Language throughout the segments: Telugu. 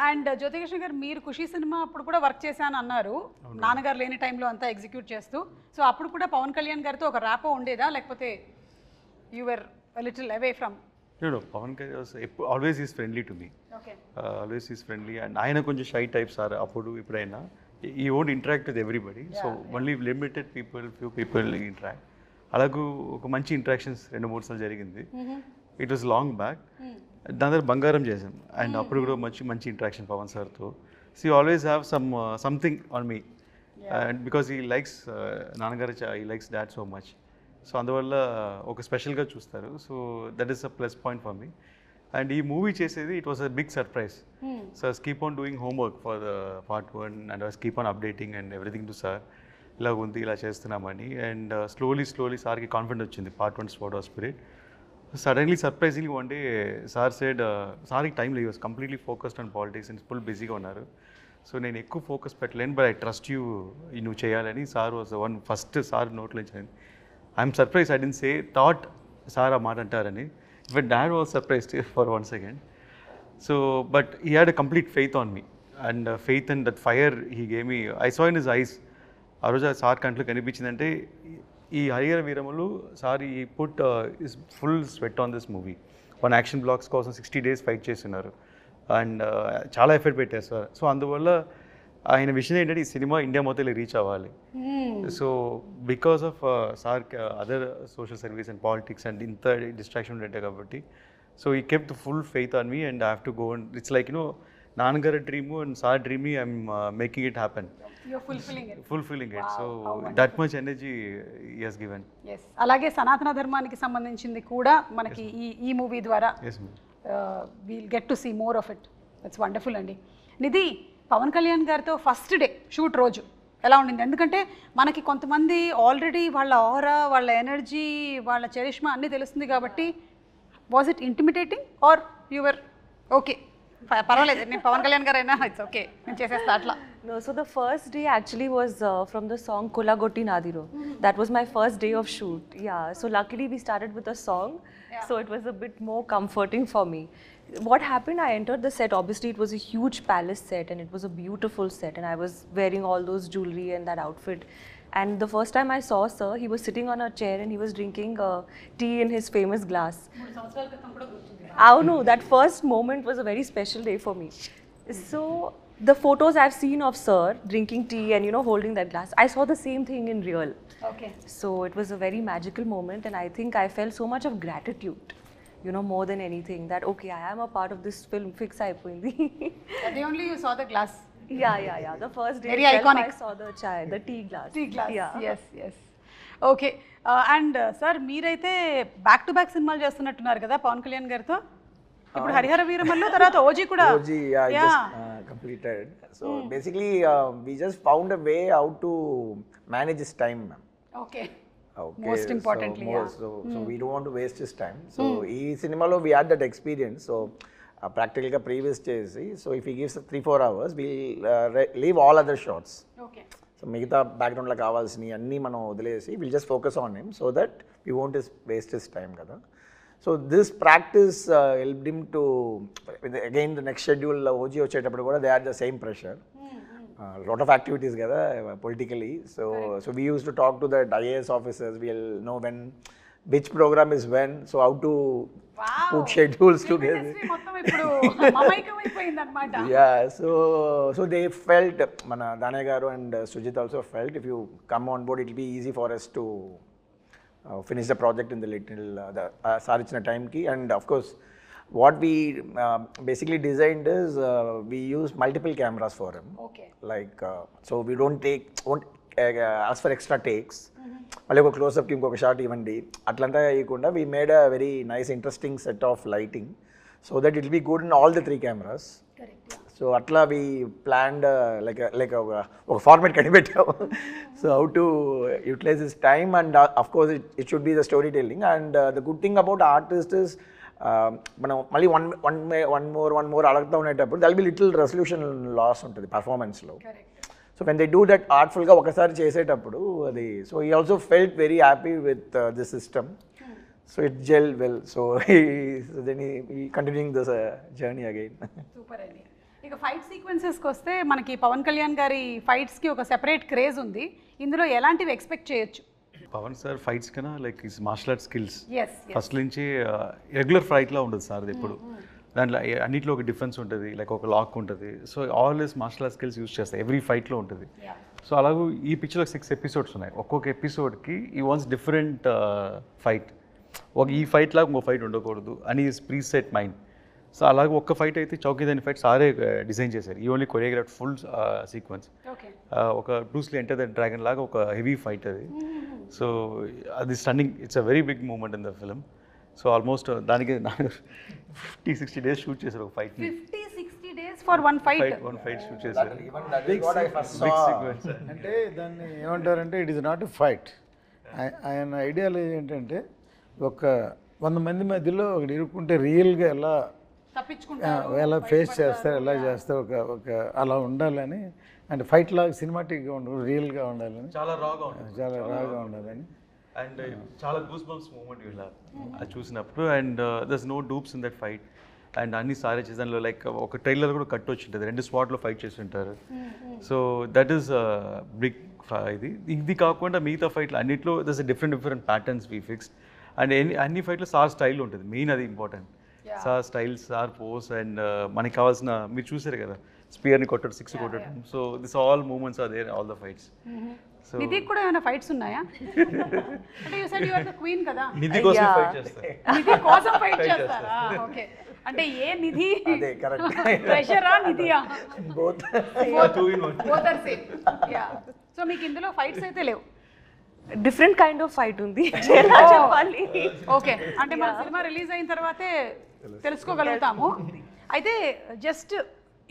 అండ్ జ్యోతికృష్ణ గారు మీరు ఖుషి సినిమా అప్పుడు కూడా వర్క్ చేశాను అన్నారు, నాన్నగారు లేని టైంలో అంతా ఎగ్జిక్యూట్ చేస్తూ. సో అప్పుడు కూడా పవన్ కళ్యాణ్ గారితో ఒక ర్యాపో ఉండేదా, లేకపోతే you are little away from? No, Pawan always is friendly to me. Okay. Always is friendly, and I am a shy type, sir. Appudu ippudaina he won't interact with everybody, so only limited people, few people interact. Alagu oka manchi interactions rendu moodu saarlu jarigindi. It was long back. Dandar bangaram chesam, and appudu kuda manchi interaction Pawan sir tho. So he always have something on me, and because he likes Nanagaru, he likes dad so much. So అందువల్ల ఒక స్పెషల్గా చూస్తారు. So that is a plus point for me. And ఈ మూవీ చేసేది it was a big surprise. So I keep on doing homework for the part 1 and I keep on updating and everything to sir, ఇలా ఉంది, ఇలా చేస్తున్నామని. అండ్ స్లోలీ సార్కి కాన్ఫిడెంట్ వచ్చింది part 1 sport of spirit. Suddenly surprisingly one day sir said, సార్కి టైం లేదు, completely focused on politics and full బిజీగా ఉన్నారు. సో నేను ఎక్కువ ఫోకస్ పెట్టలేను, బట్ ఐ ట్రస్ట్ యూ, నువ్వు చేయాలని. Sir was one first sir నోట్లో నుంచి. I'm surprised I didn't say, thought Sara మాట అంటారని. But dad was surprised for 1 second. So, but he had a complete faith on me. And faith and that fire he gave me, I saw in his eyes. ఆ రోజు సార్ కంట్లో కనిపించిందంటే, ఈ హరిహర వీరములు సార్ ఈ put is full sweat on this movie. 1 action blocks కోసం 60 days ఫైట్ చేస్తున్నారు. అండ్ చాలా ఎఫర్ట్ పెట్టారు సార్. సో అందువల్ల ఆయన విషయం ఏంటంటే ఈ సినిమా ఇండియా మొత్తం రీచ్ అవ్వాలి. So because of sir other social service and politics and ఇంత డిస్ట్రాక్షన్ ఉండే కాబట్టి, సో ఈ kept full faith on me and I have to go. And it's like నాన్నగారి dream and sir dream, I'm making it happen, fulfilling it. So that much energy he has given. అలాగే సనాతన ధర్మానికి సంబంధించింది కూడా మనకి ఈ మూవీ ద్వారా we'll get to see more of it. That's wonderful అండి. నిధి, పవన్ కళ్యాణ్ గారితో ఫస్ట్ డే షూట్ రోజు ఎలా ఉండింది? ఎందుకంటే మనకి కొంతమంది ఆల్రెడీ వాళ్ళ ఆరా, వాళ్ళ ఎనర్జీ, వాళ్ళ చరిష్మా అన్నీ తెలుస్తుంది కాబట్టి, was it intimidating or your okay పర్వాలేదు నేను పవన్ కళ్యాణ్ గారు అయినా ఇట్స్ ఓకే నేను చేసేస్తా అట్లా? No, so the first day actually was from the song Kulagotti Nadiro. That was my first day of shoot. Yeah, so luckily we started with a song, so it was a bit more comforting for me. What happened, I entered the set, obviously it was a huge palace set and it was a beautiful set, and I was wearing all those jewelry and that outfit. And the first time I saw sir, he was sitting on a chair and he was drinking tea in his famous glass. Oh no, that first moment was a very special day for me. So the photos I've seen of sir drinking tea and holding that glass, I saw the same thing in real. Okay. So it was a very magical moment, and I think I felt so much of gratitude, more than anything, that okay, I am a part of this film. Fix అయిపోయింది. That only you saw the glass. Yeah. The first day very iconic. I saw the chai, the tea glass. Yeah. Yes. Okay. And sir, మీరైతే బ్యాక్ టు బ్యాక్ సినిమాలు చేస్తున్నట్టున్నారు కదా పవన్ కళ్యాణ్ గారితో. ఇప్పుడు హరిహర వీరమల్లు తర్వాత ఓజీ కూడా. OG I just completed. So basically we just found a way how to manage his time, ma'am. Okay. Most importantly, so we don't want to waste his time. So ee cinemalo we had that experience. So practically ga previous chesi, so if he gives 3-4 hours, we'll leave all other shots. Okay. So migitha background la kavalsini anni మనం వదిలేసి we'll just focus on him so that we won't waste his time kada. So this practice helped him to, again the next schedule OG వచ్చేటప్పుడు కూడా they had the same pressure. Lot of activities kada politically, so we used to talk to the IAS officers. We'll know when which program is when, so how to put schedules together. మొత్తం ఇప్పుడు మమైకమైపోయింది అన్నమాట. Yeah, so they felt, mana Danaya garu and Sujit also felt, if you come on board it will be easy for us to finish the project in the little saar ichina time ki. And of course what we basically designed is we use multiple cameras for him. Okay. Like so we won't ask for extra takes. మళ్ళీ ఒక క్లోజ్అప్కి ఇంకొక షాట్ ఇవ్వండి అట్లంతా వేయకుండా we made a very nice interesting set of lighting so that it will be good in all the 3 cameras. Correct. So అట్లా we planned like ఒక format కనిపెట్టాము. So how to utilize this time, and of course it should be the storytelling. And the good thing about artist is మనం మళ్ళీ వన్ మోర్ అడుగుతూ ఉండేటప్పుడు there'll be little resolution loss ఉంటుంది పర్ఫార్మెన్స్లో. So when they do that ఆర్ట్ఫుల్గా ఒకసారి చేసేటప్పుడు అది, so he also felt very happy with this system. So it gelled well. So then he continuing this journey again. Super idea. ఇక ఫైట్ సీక్వెన్సెస్కి వస్తే మనకి పవన్ కళ్యాణ్ గారి ఫైట్స్కి ఒక సెపరేట్ క్రేజ్ ఉంది. ఇందులో ఎలాంటివి ఎక్స్పెక్ట్ చేయొచ్చు? పవన్ సార్ ఫైట్స్ కన్నా like is martial art skills yes first నుంచి రెగ్యులర్ ఫైట్లా ఉండదు సార్ ఎప్పుడు. దాంట్లో అన్నింటిలో ఒక డిఫరెన్స్ ఉంటుంది, లైక్ ఒక లాక్ ఉంటుంది. So always martial art skills use చేస్తాయి, ఎవ్రీ ఫైట్లో ఉంటుంది. సో అలాగూ ఈ పిక్చర్లో 6 ఎపిసోడ్స్ ఉన్నాయి. ఒక్కొక్క ఎపిసోడ్కి ఈ వాన్స్ డిఫరెంట్ ఫైట్. ఈ ఫైట్ లాగా ఇంకో ఫైట్ ఉండకూడదు అని ప్రీ సెట్ మైండ్. సో అలాగే ఒక్క ఫైట్ అయితే చౌకీదాని ఫైట్ సారే డిజైన్ చేశారు. ఈ ఓన్లీ కొరియోగ్రాఫ్ ఫుల్ సీక్వెన్స్. ఒక బ్రూస్లీ ఎంటర్ ద డ్రాగన్ లాగా ఒక హెవీ ఫైట్ అది. సో అది stunning, it's a very big moment in the film. So almost దానికి 50-60 days షూట్ చేశారు ఒక fight. 50-60 days for one fight shoot చేశారు. అంటే దాన్ని ఏమంటారంటే it is not a fight. ఆయన ఐడియాలజీ ఏంటంటే ఒక 100 మంది మధ్యలో ఒకటి ఇరుక్కుంటే రియల్గా ఎలా ఫేస్ చేస్తారు, ఎలా చేస్తారు, ఒక అలా ఉండాలని. అంటే ఫైట్ లాగా సినిమాటిక్గా ఉండదు, రియల్గా ఉండాలని, చాలా రాగా ఉండాలని. అండ్ చాలా గూస్ బంప్స్ మూమెంట్ ఇలా అది చూసినప్పుడు. And there's no dupes in that fight. And అన్ని సారే చేసి దానిలో లైక్ ఒక ట్రైలర్ కూడా కట్ వచ్చి ఉంటుంది, 2 స్పాట్లో ఫైట్ చేసి ఉంటారు. సో దట్ ఈస్ బిగ్ ఇది కాకుండా మిగతా ఫైట్లు అన్నింటిలో there's different patterns we fixed. And అన్ని ఫైట్లో సార్ స్టైల్ ఉంటుంది, మెయిన్ అది important. Sir style, sir pose. And మనకి కావాల్సిన మీరు చూసారు కదా, స్పియర్ని కొట్టడం, 6 కొట్టడం. So this all movements are there all the fights. So Nidhi కూడా ఏమైనా ఫైట్స్ ఉన్నాయా? అంటే you said you are the queen కదా, నిధి కోసం ఫైట్ చేస్తారు. నిధి కోసం ఫైట్ చేస్తారా? ఓకే. అంటే ఏ నిధి? అదే కరెక్ట్. ప్రెషరా నిధియా? Both are same. Yeah. So మీకు ఇందులో ఫైట్స్ అయితే లేవు? డిఫరెంట్ కైండ్ ఆఫ్ ఫైట్ ఉంది చెప్పాలి. ఓకే, అంటే మన సినిమా రిలీజ్ అయిన తర్వాతే తెలుసుకోగలుగుతాము. అయితే జస్ట్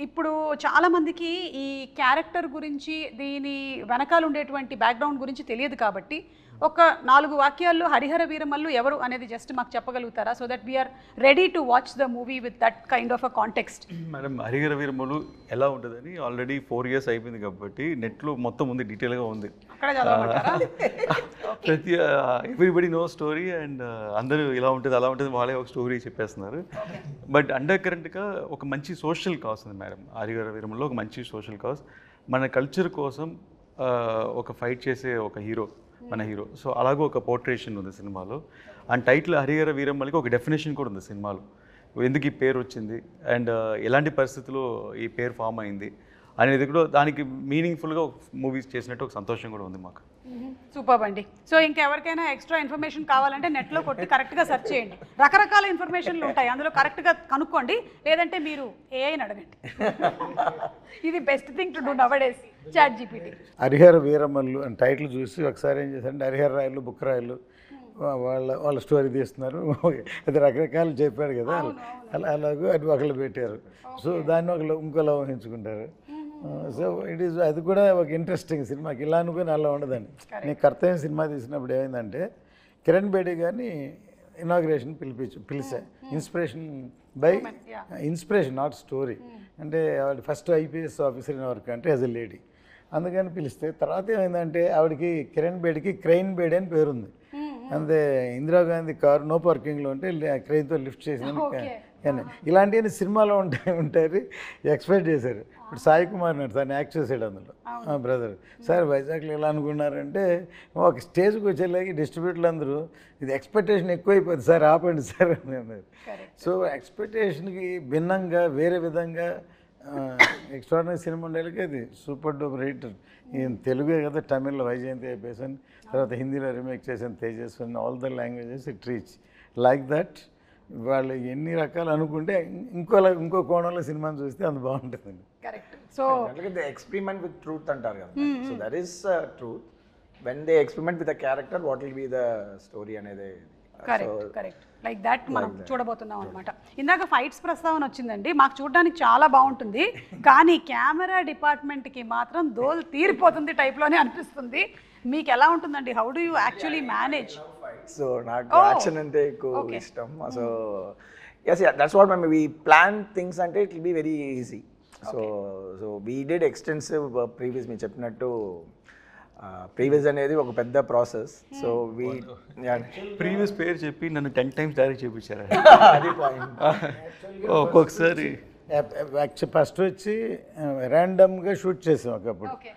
ఇప్పుడు చాలామందికి ఈ క్యారెక్టర్ గురించి, దీని వెనకాల ఉండేటువంటి బ్యాక్గ్రౌండ్ గురించి తెలియదు కాబట్టి ఒక 4 వాక్యాల్లో హరిహర వీరమల్లు ఎవరు అనేది జస్ట్ మాకు చెప్పగలుగుతారా? So that we are ready to watch the movie with that kind of a context. Madam, Harihara Veeramallu ఎలా ఉంటుందని ఆల్రెడీ 4 years అయిపోయింది కాబట్టి నెట్లో మొత్తం ఉంది, డీటెయిల్గా ఉంది. అక్కడ చదవమంటారా? ప్రతి ఎవ్రీబడి నో స్టోరీ. అండ్ అందరూ ఇలా ఉంటుంది అలా ఉంటుంది వాళ్ళే ఒక స్టోరీ చెప్పేస్తున్నారు. బట్ అండర్ కరెంట్గా ఒక మంచి సోషల్ కాజ్ ఉంది మేడం. హరిహర వీరమల్లో ఒక మంచి సోషల్ కాజ్, మన కల్చర్ కోసం ఒక ఫైట్ చేసే ఒక హీరో, మన హీరో. సో అలాగే ఒక పోర్ట్రేషన్ ఉంది సినిమాలో. అండ్ టైటిల్ హరిహర వీరమల్లికి ఒక డెఫినేషన్ కూడా ఉంది సినిమాలో, ఎందుకు ఈ పేరు వచ్చింది అండ్ ఎలాంటి పరిస్థితుల్లో ఈ పేరు ఫామ్ అయింది అనేది కూడా దానికి మీనింగ్ఫుల్గా మూవీస్ చేసినట్టు ఒక సంతోషం కూడా ఉంది మాకు. సూపర్ అండి. సో ఇంకెవరికైనా ఎక్స్ట్రా ఇన్ఫర్మేషన్ కావాలంటే నెట్లో కొట్టి కరెక్ట్గా సెర్చ్ చేయండి, రకరకాల ఇన్ఫర్మేషన్లు ఉంటాయి, అందులో కరెక్ట్గా కనుక్కోండి. లేదంటే మీరు ఏఐని అడగండి. ఇది best thing to do nowadays, ChatGPT. Harihara Veeramallu అని టైటిల్ చూసి ఒకసారి ఏం చేశారంటే హరిహర రాయలు, బుక్ రాయలు వాళ్ళ స్టోరీ తీస్తున్నారు. అది రకరకాలు చెప్పారు కదా, అలాగూ అది ఒకళ్ళు పెట్టారు. సో దాన్ని ఒకళ్ళు ఇంకోలా ఊహించుకుంటారు. సో ఇట్ ఈస్, అది కూడా ఒక ఇంట్రెస్టింగ్ సినిమాకి. ఇలా అనుకుని అలా ఉండదండి. నేను కర్తవ్యం సినిమా తీసినప్పుడు ఏమైందంటే కిరణ్ బేడి గారిని ఇనాగ్రేషన్ పిలిచా. Inspiration not story. అంటే ఆవిడ first IPS officer in work అంటే యాజ్ ఎ లేడీ, అందుకని పిలిస్తే తర్వాత ఏమైందంటే ఆవిడకి కిరణ్ బేడికి క్రెయిన్ బేడి అని పేరుంది. అంతే ఇందిరాగాంధీ కారు నో పార్కింగ్లో ఉంటే క్రెయిన్తో లిఫ్ట్ చేసిన కానీ ఇలాంటివన్నీ సినిమాలో ఉంటాయి ఎక్స్పెక్ట్ చేశారు. ఇప్పుడు సాయి కుమార్ నాడు తను యాక్ట్ చేసాడు అందులో, బ్రదర్. సార్ వైజాగ్లో ఎలా అనుకున్నారంటే ఒక స్టేజ్కి వచ్చేలాగి డిస్ట్రిబ్యూటర్లు అందరూ ఇది ఎక్స్పెక్టేషన్ ఎక్కువైపోతుంది సార్, ఆపండి సార్ అని అన్నారు. సో ఎక్స్పెక్టేషన్కి భిన్నంగా వేరే విధంగా ఎక్స్ట్రాడినరీ సినిమా ఉండేలాగా అది సూపర్ డూపర్ హిట్. ఈయన తెలుగే కదా, తమిళ్లో వైజయంతి అయిపోయాను, తర్వాత హిందీలో రీమేక్ చేశాను తేజస్వన్, all the languages it reach like that. వాళ్ళు ఎన్ని రకాలు అనుకుంటే ఇంకో కోణంలో సినిమాని చూస్తే అంత బాగుంటుందండి. So they experiment with truth అంటారు కదా, so that is truth. When they experiment with the character what will be the story అనేది కరెక్ట్ లైక్ దట్ మనం చూడబోతున్నాం అనమాట. ఇందాక ఫైట్స్ ప్రస్తావన వచ్చిందండి, మాకు చూడడానికి చాలా బాగుంటుంది, కానీ కెమెరా డిపార్ట్మెంట్కి మాత్రం దోలు తీరిపోతుంది టైప్లోనే అనిపిస్తుంది. మీకు ఎలా ఉంటుందండి? How do you actually manage? So నాకు యాక్షన్ అంటే ఎక్కువ ఇష్టం. So yes, that's what we plan things అంటే it will be very easy. So we did extensive previous, మీరు చెప్పినట్టు ప్రీవియస్ అనేది ఒక పెద్ద ప్రాసెస్. సో ప్రీవియస్ పేరు చెప్పి నన్ను 10 times డైరెక్ట్ చేయించారు. అది పాయింట్. ఒక్కొక్కసారి ఫస్ట్ వచ్చి ర్యాండమ్గా షూట్ చేసాం ఒకప్పుడు. Okay.